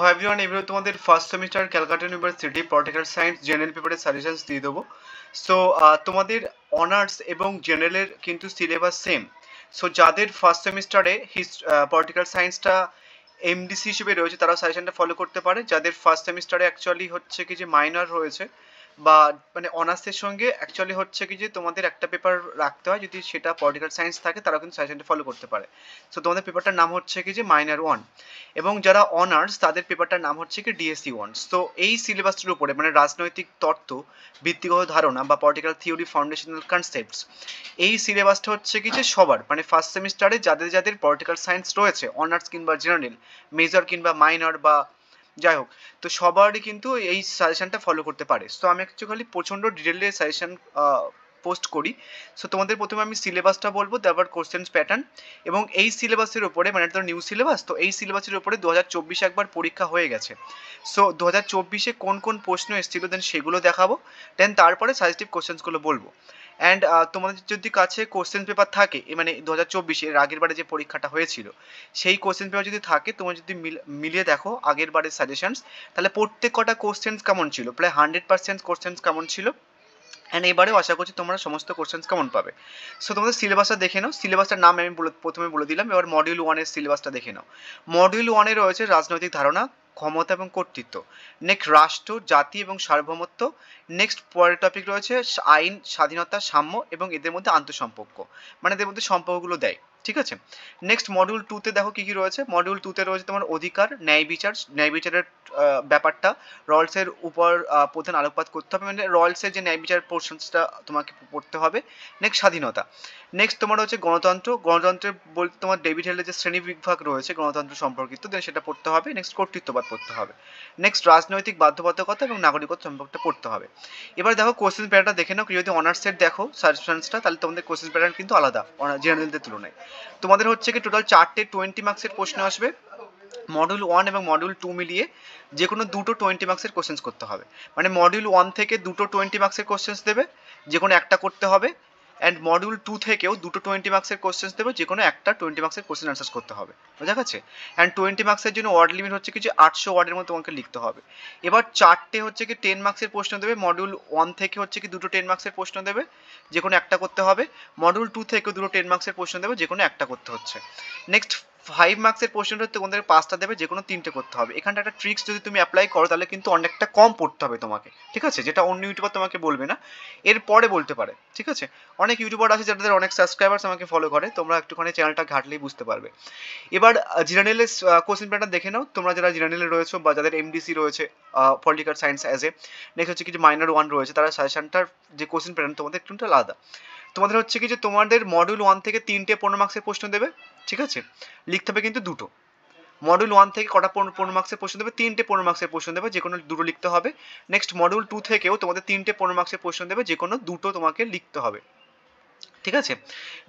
Hi everyone, এবারে তোমাদের first semester Calcutta university political science general পেপারের সাজেশনস দিয়ে দেবো। সো তোমাদের অনার্স এবং জেনারেলের কিন্তু সিলেবাস সেম। সো যাদের ফার্স্ট সেমিস্টারে পলিটিক্যাল সায়েন্সটা এমডিসি হিসেবে রয়েছে তারা সাজেশনটা ফলো করতে পারে। যাদের ফার্স্ট সেমিস্টারে অ্যাকচুয়ালি হচ্ছে কি যে মাইনর রয়েছে বা মানে অনার্সের সঙ্গে অ্যাকচুয়ালি হচ্ছে কি যে তোমাদের একটা পেপার রাখতে হয়, যদি সেটা পলিটিক্যাল সায়েন্স থাকে তারা কিন্তু সাজেশনটা ফলো করতে পারে। সো তোমাদের পেপারটার নাম হচ্ছে কি যে মাইনর 1, এবং যারা অনার্স তাদের পেপারটার নাম হচ্ছে কি ডিএসসি 1। তো এই সিলেবাসটির উপরে মানে রাজনৈতিক তত্ত্ব, ভিত্তিগত ধারণা বা পলিটিক্যাল থিওরি ফাউন্ডেশনাল কনসেপ্টস, এই সিলেবাসটা হচ্ছে কি যে সবার মানে ফার্স্ট সেমিস্টারে যাদের যাদের পলিটিক্যাল সায়েন্স রয়েছে অনার্স কিংবা জেনারেল, মেজর কিংবা মাইনর বা যাই হোক, তো সবারই কিন্তু এই সাজেশনটা ফলো করতে পারে। সো আমি অ্যাকচুয়ালি প্রচণ্ড ডিটেলে সাজেশন পোস্ট করি। সো তোমাদের প্রথমে আমি সিলেবাসটা বলবো, তারপর কোশ্চেন্স প্যাটার্ন, এবং এই সিলেবাসের উপরে মানে এটা নিউ সিলেবাস, তো এই সিলেবাসের উপরে 2024 একবার পরীক্ষা হয়ে গেছে। সো 2024-এ কোন কোন প্রশ্ন এসেছিলো দেন সেগুলো দেখাবো, দেন তারপরে সাজেস্টিভ কোশ্চেন্সগুলো বলবো। অ্যান্ড তোমাদের যদি কাছে কোশ্চেন পেপার থাকে মানে 2024-এর আগের বারে যে পরীক্ষাটা হয়েছিল সেই কোশ্চেন পেপার যদি থাকে, তোমরা যদি মিলিয়ে দেখো আগের বারের সাজেশনস, তাহলে প্রত্যেক কটা কোশ্চেন্স কেমন ছিল, প্রায় 100% কোশ্চেন্স কেমন ছিল। অ্যান্ড এবারেও আশা করছি তোমরা সমস্ত কোশ্চেন্স কেমন পাবে। সো তোমাদের সিলেবাসটা দেখে নাও। সিলেবাসটার নাম আমি প্রথমে বলে দিলাম। এবার মডিউল 1-এর সিলেবাসটা দেখে নাও। মডিউল 1-এ রয়েছে রাজনৈতিক ধারণা, ক্ষমতা এবং কর্তৃত্ব, নেক্সট রাষ্ট্র, জাতি এবং সার্বভৌমত্ব, নেক্সট পরের টপিক রয়েছে আইন, স্বাধীনতা, সাম্য এবং এদের মধ্যে আন্তঃসম্পর্ক, মানে এদের মধ্যে সম্পর্কগুলো দেয়। ঠিক আছে। নেক্সট মডিউল 2-তে দেখো কী কী রয়েছে। মডিউল 2-তে রয়েছে তোমার অধিকার, ন্যায় বিচার, ন্যায় বিচারের ব্যাপারটা রয়্যালসের উপর প্রধান আলোকপাত করতে হবে, মানে রয়্যালসের যে ন্যায় বিচার পোর্শনসটা তোমাকে পড়তে হবে। নেক্সট স্বাধীনতা। নেক্সট তোমার হচ্ছে গণতন্ত্র, গণতন্ত্রের বলতে তোমার ডেভিড হেলের যে শ্রেণী বিভাগ রয়েছে গণতন্ত্র সম্পর্কিত, দেন সেটা পড়তে হবে। নেক্সট কর্তৃত্ববাদ পড়তে হবে। নেক্সট রাজনৈতিক বাধ্যবাধকতা এবং নাগরিকত্ব সম্পর্কটা পড়তে হবে। এবার দেখো কোশ্চেন প্যাটার্নটা দেখে নাও। যদি অনার্সের দেখো সাজেশনসটা, তাহলে তোমাদের কোশ্চেন প্যাটার্ন কিন্তু আলাদা জেনারেলদের তুলনায়। তোমাদের হচ্ছে কি টোটাল 4টে 20 মার্কসের প্রশ্ন আসবে। মডিউল 1 এবং মডিউল 2 মিলিয়ে যে কোনো দুটো 20 মার্কসের কোশ্চেন্স করতে হবে। মানে মডিউল 1 থেকে দুটো 20 মার্কসের কোশ্চেন্স দেবে, যে কোনো একটা করতে হবে। অ্যান্ড মডিউল 2 থেকেও দুটো 20 মার্কসের কোশ্চেন্স দেবে, যে কোনো একটা 20 মার্কসের কোশ্চেন আনসার করতে হবে। বোঝা গেছে? অ্যান্ড 20 মার্কসের জন্য ওয়ার্ড লিমিট হচ্ছে কিছু 800 ওয়ার্ডের মতো তোমাকে লিখতে হবে। এবার 4টে হচ্ছে কি 10 মার্কসের প্রশ্ন দেবে। মডিউল 1 থেকে হচ্ছে কি দুটো 10 মার্কসের প্রশ্ন দেবে, যে কোনো একটা করতে হবে। মডিউল 2 থেকেও দুটো 10 মার্কসের প্রশ্ন দেবে, যে কোনো একটা করতে হচ্ছে। নেক্সট 5 মার্কসের প্রশ্নটা তোমাদের 5টা দেবে, যে কোনো 3টে করতে হবে। এখানটা একটা ট্রিক্স যদি তুমি অ্যাপ্লাই করো তাহলে কিন্তু অনেকটা কম পড়তে হবে তোমাকে। ঠিক আছে? যেটা অন্য ইউটিউবার তোমাকে বলবে না, এর পরে বলতে পারে। ঠিক আছে? অনেক ইউটিউবার আছে যাদের অনেক সাবস্ক্রাইবার্স আমাকে ফলো করে, তোমরা একটুখানি চ্যানেলটা ঘাটলেই বুঝতে পারবে। এবার জেনারেলের কোশ্চেন প্যাটার্ন দেখে নাও। তোমরা যারা জেনারেলে রয়েছে বা যাদের এমডিসি রয়েছে political science as a, next হচ্ছে কিছু মাইনর 1 রয়েছে, তারা সাজেশনটার যে কোশ্চেন প্যাটার্ন তোমাদের একটু আলাদা। তোমাদের হচ্ছে কি যে তোমাদের মডিউল 1 থেকে 3টে 15 মার্কসের প্রশ্ন দেবে। ঠিক আছে? লিখতে হবে কিন্তু দুটো। মডিউল 1 থেকে কটা 15 মার্কসের প্রশ্ন দেবে? 3টে 15 মার্কসের প্রশ্ন দেবে, যে কোনো দুটো লিখতে হবে। নেক্সট মডিউল 2 থেকেও তোমাদের 3টে 15 মার্কসের প্রশ্ন দেবে, যে কোনো দুটো তোমাকে লিখতে হবে। ঠিক আছে?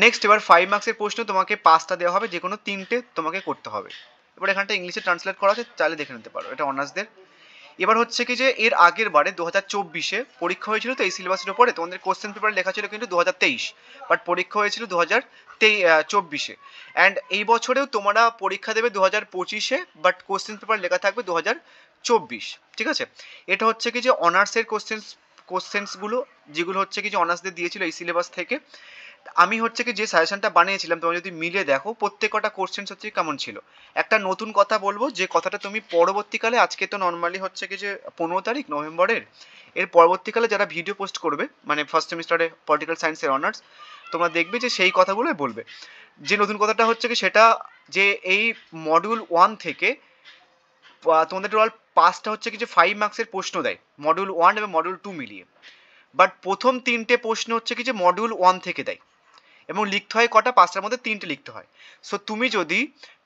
নেক্সট এবার 5 মার্কসের প্রশ্ন তোমাকে 5টা দেওয়া হবে, যে কোনো 3টে তোমাকে করতে হবে। এবার এখানটা ইংলিশে ট্রান্সলেট করা আছে, চাইলে দেখে নিতে পারো, এটা অনার্সদের। এবার হচ্ছে কি যে এর আগের বারে 2024-এ পরীক্ষা হয়েছিল, তো এই সিলেবাসের উপরে তোমাদের কোশ্চেন পেপার লেখা ছিল কিন্তু 2023, বাট পরীক্ষা হয়েছিল 2024-এ। অ্যান্ড এই বছরেও তোমরা পরীক্ষা দেবে 2025-এ, বাট কোশ্চেন পেপার লেখা থাকবে 2024। ঠিক আছে? এটা হচ্ছে কি যে অনার্সের কোশ্চেন্সগুলো যেগুলো হচ্ছে কি যে অনার্সদের দিয়েছিল এই সিলেবাস থেকে। আমি হচ্ছে কি যে সাজেশনটা বানিয়েছিলাম, তোমরা যদি মিলে দেখো প্রত্যেক কটা কোশ্চেন্স হচ্ছে কেমন ছিল। একটা নতুন কথা বলবো, যে কথাটা তুমি পরবর্তীকালে, আজকে তো নর্মালি হচ্ছে কি যে 15 তারিখ নভেম্বরের, এর পরবর্তীকালে যারা ভিডিও পোস্ট করবে মানে ফার্স্ট সেমিস্টারে পলিটিক্যাল সায়েন্সের অনার্স, তোমরা দেখবে যে সেই কথাগুলোই বলবে। যে নতুন কথাটা হচ্ছে কি সেটা, যে এই মডিউল 1 থেকে তোমাদের টোটাল 5টা হচ্ছে কি যে 5 মার্কসের প্রশ্ন দেয় মডিউল 1 এবং মডিউল 2 মিলিয়ে। বাট প্রথম 3টে প্রশ্ন হচ্ছে কি যে মডিউল 1 থেকে দেয়, এবং লিখতে হয় কটা? 5টার মধ্যে 3টে লিখতে হয়। সো তুমি যদি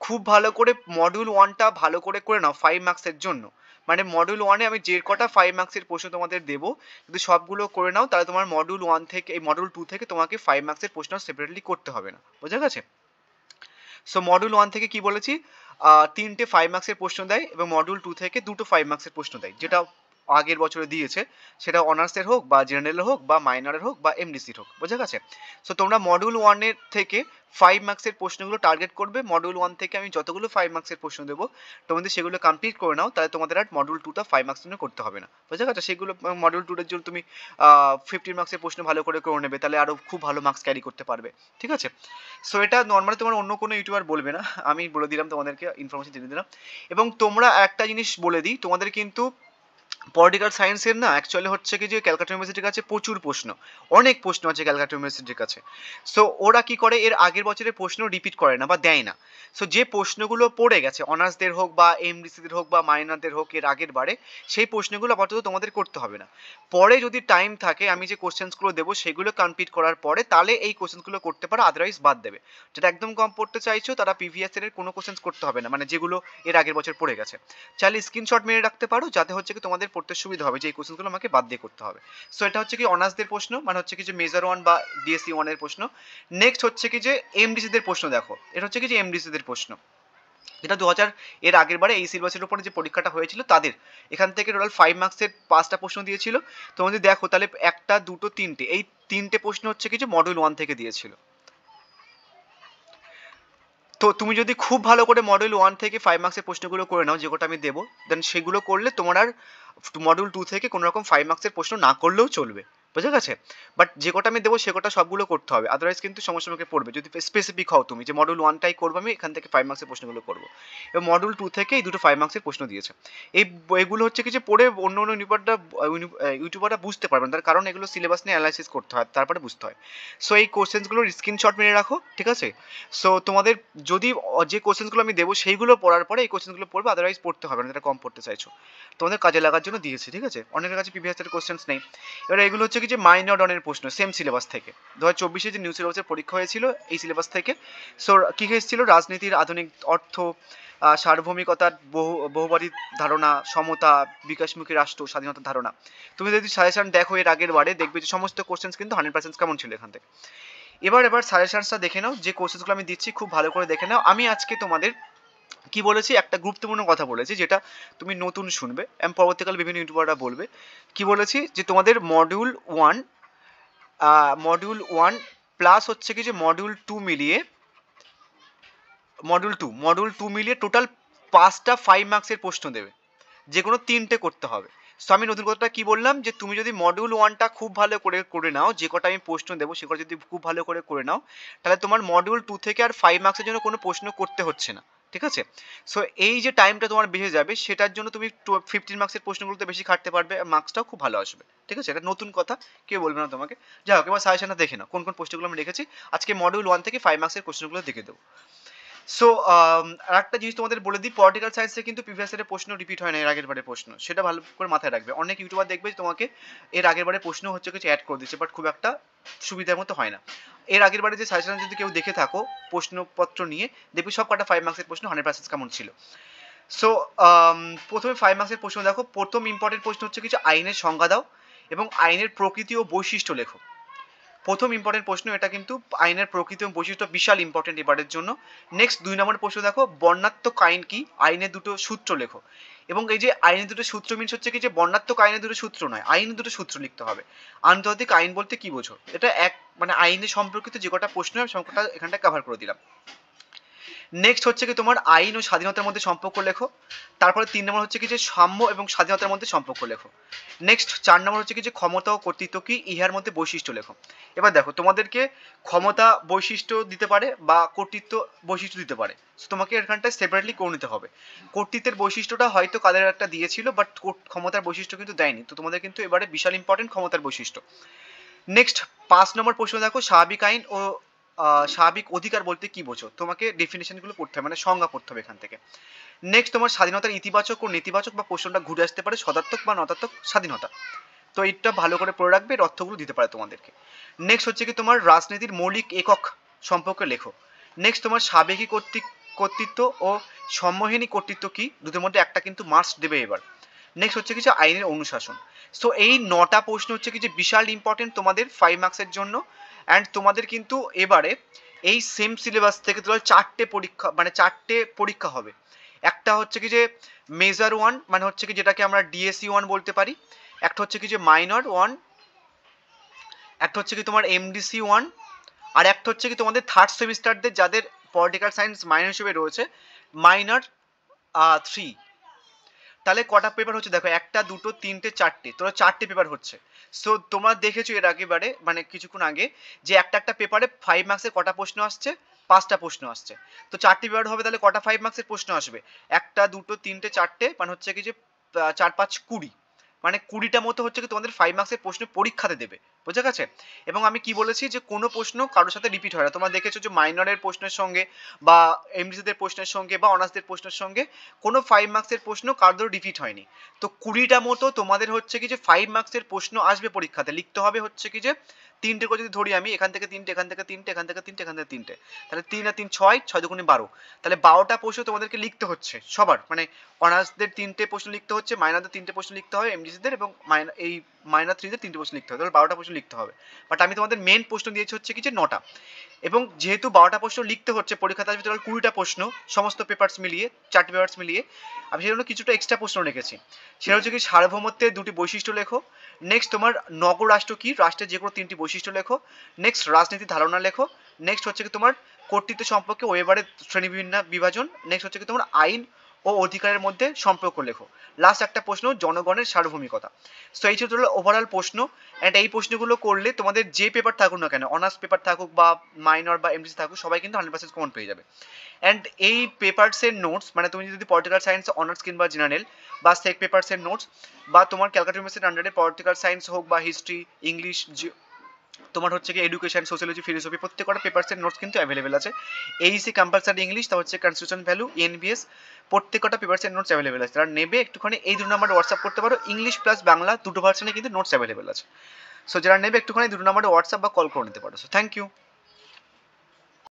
খুব ভালো করে মডিউল 1টা ভালো করে করে নাও 5 মার্কসের জন্য, মানে মডিউল 1-এ আমি যে কটা 5 মার্কসের প্রশ্ন তোমাদের দেবো, যদি সবগুলো করে নাও তাহলে তোমার মডিউল 1 থেকে এই মডিউল 2 থেকে তোমাকে 5 মার্কসের প্রশ্ন সেপারেটলি করতে হবে না। বোঝা গেছে? সো মডিউল 1 থেকে কি বলেছি, 3টে 5 মার্কসের প্রশ্ন দেয়, এবং মডিউল 2 থেকে দুটো 5 মার্কসের প্রশ্ন দেয়, যেটা আগের বছরে দিয়েছে, সেটা অনার্সের হোক বা জেনারেলের হোক বা মাইনরের হোক বা এমডিসির হোক, বোঝা গেছে? সো তোমরা মডিউল 1 থেকে 5 মার্কসের প্রশ্নগুলো টার্গেট করবে। মডিউল 1 থেকে আমি যতগুলো 5 মার্কসের প্রশ্ন দেবো তোমাদের সেগুলো কমপ্লিট করে নাও, তাহলে তোমাদের আর মডিউল 2টা 5 মার্কস জন্য করতে হবে না, বোঝা গেছে? সেগুলো মডিউল 2 এর জন্য তুমি 15 মার্কসের প্রশ্ন ভালো করে নেবে, তাহলে আরো খুব ভালো মার্কস ক্যারি করতে পারবে, ঠিক আছে? সো এটা নর্মালি তোমার অন্য কোনো ইউটিউবার বলবে না, আমি বলে দিলাম তোমাদেরকে, ইনফরমেশন দিয়ে দিলাম। এবং তোমরা একটা জিনিস বলে দিই, তোমাদের কিন্তু পলিটিক্যাল সায়েন্সের না অ্যাকচুয়ালি হচ্ছে কি যে ক্যালকাটা ইউনিভার্সিটির কাছে প্রচুর প্রশ্ন, অনেক প্রশ্ন আছে ক্যালকাটা ইউনিভার্সিটির কাছে। সো ওরা কি করে, এর আগের বছরের প্রশ্ন রিপিট করে না বা দেয় না। সো যে প্রশ্নগুলো পড়ে গেছে অনার্সদের হোক বা এমডিসিদের হোক বা মাইনরদের হোক এর আগের বারে, সেই প্রশ্নগুলো আপাতত তোমাদের করতে হবে না। পরে যদি টাইম থাকে আমি যে কোশ্চেন্সগুলো দেবো সেগুলো কমপ্লিট করার পরে তাহলে এই কোশ্চেন্সগুলো করতে পারো, আদারওয়াইজ বাদ দেবে। যেটা একদম কম পড়তে চাইছো তারা প্রিভিয়াস ইয়ারের কোনো কোশ্চেন্স করতে হবে না, মানে যেগুলো এর আগের বছর পড়ে গেছে। চাইলে স্ক্রিনশট মেরে রাখতে পারো, যাতে হচ্ছে কি তোমাদের পড়তে সুবিধা হবে যে এই কোশ্চেনগুলো আমাকে বাদ দিয়ে করতে হবে। সো এটা হচ্ছে কি অনার্সদের প্রশ্ন, মানে হচ্ছে কি যে মেজর 1 বা ডিএসসি 1 এর প্রশ্ন। নেক্সট হচ্ছে কি যে এমডিসিদের প্রশ্ন, দেখো এটা হচ্ছে কি যে এমডিসিদের প্রশ্ন, যেটা 2000 এর আগের বারে এই সিলেবাসের উপরে যে পরীক্ষাটা হয়েছিল তাদের এখান থেকে টোটাল 5 মার্কসের 5টা প্রশ্ন দিয়েছিল। তোমরা যদি দেখো তাহলে একটা দুটো তিনটে, এই তিনটে প্রশ্ন হচ্ছে কি যে মডিউল 1 থেকে দিয়েছিল। তো তুমি যদি খুব ভালো করে মডিউল 1 থেকে 5 মার্কসের প্রশ্নগুলো করে নাও, যে কটা আমি দেবো, দেন সেগুলো করলে তোমার আর মডিউল 2 থেকে কোনো রকম 5 মার্কসের প্রশ্ন না করলেও চলবে, বুঝা গেছে? বাট যে কটা আমি দেবো সে কটা সবগুলো করতে হবে, আদারওয়াইজ কিন্তু সমস্যার মুখে পড়বে যদি স্পেসিফিক হও তুমি যে মডিউল 1টাই করবো আমি, এখান থেকে 5 মার্কসের প্রশ্নগুলো করবো। এবং মডিউল 2 থেকে এই দুটো 5 মার্কসের প্রশ্ন দিয়েছে। এগুলো হচ্ছে কি যে পড়ে অন্য অন্য ইউটিউবাররা বুঝতে পারবেন, তার কারণ এগুলো সিলেবাস নিয়ে অ্যানালাইসিস করতে হয়, তারপরে বুঝতে হয়। সো এই কোশ্চেন্সগুলোর স্ক্রিনশট মেরে রাখো, ঠিক আছে? সো তোমাদের যদি যে কোশ্চেন্সগুলো আমি দেবো সেইগুলো পড়ার পরে এই কোশ্চেন্সগুলো পড়বে, আদারওয়াইজ পড়তে হবে না, যেটা কম পড়তে চাইছো তোমাদের কাজে লাগার জন্য দিয়েছি, ঠিক আছে? অনেকের কাছে প্রিভিয়াস ইয়ারের কোশ্চেন্স নেই। এবার এগুলো হচ্ছে কি যে মাইনর ডনের প্রশ্ন, সেম সিলেবাস থেকে 2024 যে নিউ সিলেবাসের পরীক্ষা হয়েছিল এই সিলেবাস থেকে। সো কি এসেছিল, রাজনীতির আধুনিক অর্থ, সার্বভৌমিকতার বহুবারী ধারণা, সমতা, বিকাশমুখী রাষ্ট্র, স্বাধীনতার ধারণা। তুমি যদি সাজেশন দেখো এর আগের বারে দেখবে যে সমস্ত কোশ্চেন্স কিন্তু 100% কেমন ছিল এখান থেকে। এবার সাজেশনসটা দেখে নাও, যে কোর্সেসগুলো আমি দিচ্ছি খুব ভালো করে দেখে নাও। আমি আজকে তোমাদের কি বলেছি, একটা গুরুত্বপূর্ণ কথা বলেছি যেটা তুমি নতুন শুনবে, আমি পরবর্তীকালে বিভিন্ন ইউটিউবাররা বলবে। কি বলেছি, যে তোমাদের মডিউল 1 প্লাস হচ্ছে কি যে মডিউল 2 মিলিয়ে টোটাল 5টা 5 মার্কসের প্রশ্ন দেবে, যে কোনো 3টে করতে হবে। সো আমি নতুন কথাটা কি বললাম, যে তুমি যদি মডিউল 1টা খুব ভালো করে নাও, যে কটা আমি প্রশ্ন দেবো সে কটা যদি খুব ভালো করে নাও, তাহলে তোমার মডিউল 2 থেকে আর 5 মার্কসের জন্য কোনো প্রশ্ন করতে হচ্ছে না, ঠিক আছে? সো এই যে টাইমটা তোমার বেঁচে যাবে সেটার জন্য তুমি 15 মার্কসের প্রশ্নগুলোতে বেশি খাটতে পারবে, আর মার্কসটাও খুব ভালো আসবে, ঠিক আছে? এটা নতুন কথা, কেউ বলবে না তোমাকে। যাই হোক, এবার সাজেশনটা দেখে নাও কোন কোন প্রশ্নগুলো আমি রেখেছি। আজকে মডিউল 1 থেকে 5 মার্কসের প্রশ্নগুলো দেখে দেবো। সো আর একটা জিনিস তোমাদের বলে দিই, পলিটিক্যাল সায়েন্সে কিন্তু প্রিভিয়াস ইয়ারের প্রশ্ন রিপিট হয় না, এর আগের বারের প্রশ্ন, সেটা ভালো করে মাথায় রাখবে। অনেক ইউটিউবার দেখবে তোমাকে এর আগের বারের প্রশ্ন হচ্ছে কিছু অ্যাড করে দিচ্ছে, বাট খুব একটা সুবিধার মতো হয় না। এর আগের বারে যে সাজেশন যদি কেউ দেখে থাকো প্রশ্নপত্র নিয়ে, দেখবে সব কটা 5 মার্কসের প্রশ্ন 100% কেমন ছিল। সো প্রথমে 5 মার্কসের প্রশ্ন দেখো, প্রথম ইম্পর্টেন্ট প্রশ্ন হচ্ছে কিছু আইনের সংজ্ঞা দাও এবং আইনের প্রকৃতি ও বৈশিষ্ট্য লেখো। প্রথম ইম্পর্টেন্ট প্রশ্ন এটা, কিন্তু আইনের প্রকৃতি এবং বৈশিষ্ট্য বিশাল ইম্পর্টেন্ট এবারের জন্য। নেক্সট 2 নম্বর প্রশ্ন দেখো, বর্ণাত্মক আইন কি, আইনের দুটো সূত্র লেখো। এবং এই যে আইনের দুটো সূত্র মিনস হচ্ছে কি যে বর্ণাত্মক আইনের দুটো সূত্র নয়, আইনের দুটো সূত্র লিখতে হবে। আন্তর্জাতিক আইন বলতে কি বোঝো, এটা মানে আইনের সম্পর্কিত যে কটা প্রশ্ন হয় সবকটা এখানটা কভার করে দিলাম। নেক্সট হচ্ছে কি তোমার আইন ও স্বাধীনতার মধ্যে সম্পর্ক লেখো। তারপরে 3 নম্বর হচ্ছে কি যে সাম্য এবং স্বাধীনতার মধ্যে সম্পর্ক লেখো। নেক্সট 4 নম্বর হচ্ছে কি যে ক্ষমতা ও কর্তৃত্ব কি, ইহার মধ্যে বৈশিষ্ট্য লেখো। এবার দেখো তোমাদেরকে ক্ষমতা বৈশিষ্ট্য দিতে পারে বা কর্তৃত্ব বৈশিষ্ট্য দিতে পারে, তোমাকে এখানটায় সেপারেটলি করে নিতে হবে। কর্তৃত্বের বৈশিষ্ট্যটা হয়তো কাদের একটা দিয়েছিল, বাট ক্ষমতার বৈশিষ্ট্য কিন্তু দেয়নি, তো তোমাদের কিন্তু এবারে বিশাল ইম্পর্টেন্ট ক্ষমতার বৈশিষ্ট্য। নেক্সট 5 নম্বর প্রশ্ন দেখো, স্বাভাবিক আইন ও স্বাভাবিক অধিকার বলতে কি বোঝো, তোমাকে ডেফিনেশনগুলো পড়তে হবে, মানে সংজ্ঞা পড়তে হবে এখান থেকে। নেক্সট তোমার স্বাধীনতার ইতিবাচক ও নেতিবাচক বা প্রশ্নটা ঘুরে আসতে পারে সদার্থক বা নতার্থক স্বাধীনতা, তো এটা ভালো করে পড়ে রাখবে, এর অর্থগুলো দিতে পারে তোমাদেরকে। নেক্সট হচ্ছে কি তোমার রাজনীতির মৌলিক একক সম্পর্কে লেখো। নেক্সট তোমার সাবেকি কর্তৃত্ব ও সম্মোহিনী কর্তৃত্ব কি, দুটোর মধ্যে একটা কিন্তু মাস্ট দেবে এবার। নেক্সট হচ্ছে কিছু আইনের অনুশাসন। সো এই 9টা প্রশ্ন হচ্ছে কি যে বিশাল ইম্পর্টেন্ট তোমাদের 5 মার্কসের জন্য। অ্যান্ড তোমাদের কিন্তু এবারে এই সেম সিলেবাস থেকে তোমার 4টে পরীক্ষা হবে। একটা হচ্ছে কি যে মেজর ওয়ান মানে হচ্ছে কি যেটাকে আমরা ডিএসি ওয়ান বলতে পারি, একটা হচ্ছে কি যে মাইনর ওয়ান, একটা হচ্ছে কি তোমার এমডিসি ওয়ান, আর একটা হচ্ছে কি তোমাদের থার্ড সেমিস্টারদের যাদের পলিটিক্যাল সায়েন্স মাইনর হিসেবে রয়েছে মাইনর 3। তাহলে কটা পেপার হচ্ছে দেখো, একটা দুটো তিনটে চারটে, তোরা চারটে পেপার হচ্ছে। সো তোমরা দেখেছো এর আগেবারে মানে কিছুক্ষণ আগে যে একটা একটা পেপারে 5 মার্কসের কটা প্রশ্ন আসছে, 5টা প্রশ্ন আসছে। তো চারটে পেপার হবে তাহলে কটা 5 মার্কসের প্রশ্ন আসবে, একটা দুটো তিনটে চারটে মানে হচ্ছে কি যে 4 5 20, মানে 20টা মতো হচ্ছে কি তোমাদের 5 মার্কসের প্রশ্ন পরীক্ষাতে দেবে, বোঝা গেছে? এবং আমি কি বলেছি যে কোনো প্রশ্ন কারোর সাথে রিপিট হয় না। তোমরা দেখেছো যে মাইনরের প্রশ্নের সঙ্গে বা এমডিসিদের প্রশ্নের সঙ্গে বা অনার্সদের প্রশ্নের সঙ্গে কোনো 5 মার্কসের প্রশ্ন কারোর রিপিট হয়নি। তো 20টা মতো তোমাদের হচ্ছে কি যে 5 মার্কসের প্রশ্ন আসবে পরীক্ষাতে, লিখতে হবে হচ্ছে কি যে তিনটে করে যদি ধরি আমি, এখান থেকে তিনটে, এখান থেকে তিনটে, এখান থেকে তিনটে, এখান থেকে তিনটে, তাহলে 3 আর 3 6, 6 দুগুণে 12, তাহলে 12টা প্রশ্ন তোমাদেরকে লিখতে হচ্ছে সবার, মানে অনার্সদের তিনটে প্রশ্ন লিখতে হচ্ছে, মাইনরদের তিনটে প্রশ্ন লিখতে হবে, এমডিসিদের এবং এই মাইনর 3দের তিনটে প্রশ্ন লিখতে হবে, তাহলে 12টা প্রশ্ন লিখতে হবে। বাট আমি তোমাদের মেন প্রশ্ন দিয়েছি হচ্ছে কি যে 9টা, এবং যেহেতু 12টা প্রশ্ন লিখতে হচ্ছে পরীক্ষাতে আসবে টোটাল 20টা প্রশ্ন সমস্ত পেপারস মিলিয়ে, 4টে পেপারস মিলিয়ে, আমি সেই জন্য কিছুটা এক্সট্রা প্রশ্ন রেখেছি। সেটা হচ্ছে কি সার্বভৌমত্বের 2টি বৈশিষ্ট্য লেখো, নেক্সট তোমার নগর রাষ্ট্র কি, রাষ্ট্রের যে কোনো 3টি বৈশিষ্ট্য লেখো, নেক্সট রাজনীতির ধারণা লেখো, নেক্সট হচ্ছে কি তোমার কর্তৃত্ব সম্পর্কে ওয়েবারের শ্রেণী বিভাজন, নেক্সট হচ্ছে কি তোমার আইন ও অধিকারের মধ্যে সম্পর্ক লেখো, লাস্ট একটা প্রশ্ন জনগণের সার্বভৌমিকতা। সো এই ছিল ওভারঅল প্রশ্ন। অ্যান্ড এই প্রশ্নগুলো করলে তোমাদের যে পেপার থাকুক না কেন, অনার্স পেপার থাকুক বা মাইনর বা এমডিসি থাকুক, সবাই কিন্তু 100% কমন পেয়ে যাবে। অ্যান্ড এই পেপারসের নোটস মানে তুমি যদি পলিটিক্যাল সায়েন্স অনার্স কিংবা জেনারেল বা সেক পেপারসের নোটস বা তোমার ক্যালকাটা ইউনিভার্সিটির আন্ডারে পলিটিক্যাল সায়েন্স হোক বা হিস্ট্রি, ইংলিশ, তোমার হচ্ছে কি এডুকেশন, সোশিয়োলজি, ফিলোসফি, প্রত্যেকটা পেপারসের নোটস কিন্তু অ্যাভেলেবেল আছে। এইসি কম্পালসারি ইংলিশ, তা হচ্ছে কনস্টিটিউশন ভ্যালু, এনবিএস, প্রত্যেকটা পেপারসের নোটস অ্যাভেলেবেল আছে। তারা নেবে একটুখানি এই 2 নম্বরে হোয়াটসঅ্যাপ করতে পারো, ইংলিশ প্লাস বাংলা দুটো ভার্সনে কিন্তু নোটস অ্যাভেলেবেল আছে। সো যারা নেবে একটুখানি 2 নম্বরে হোয়াটসঅ্যাপ বা কল করে নিতে পারো। So thank you.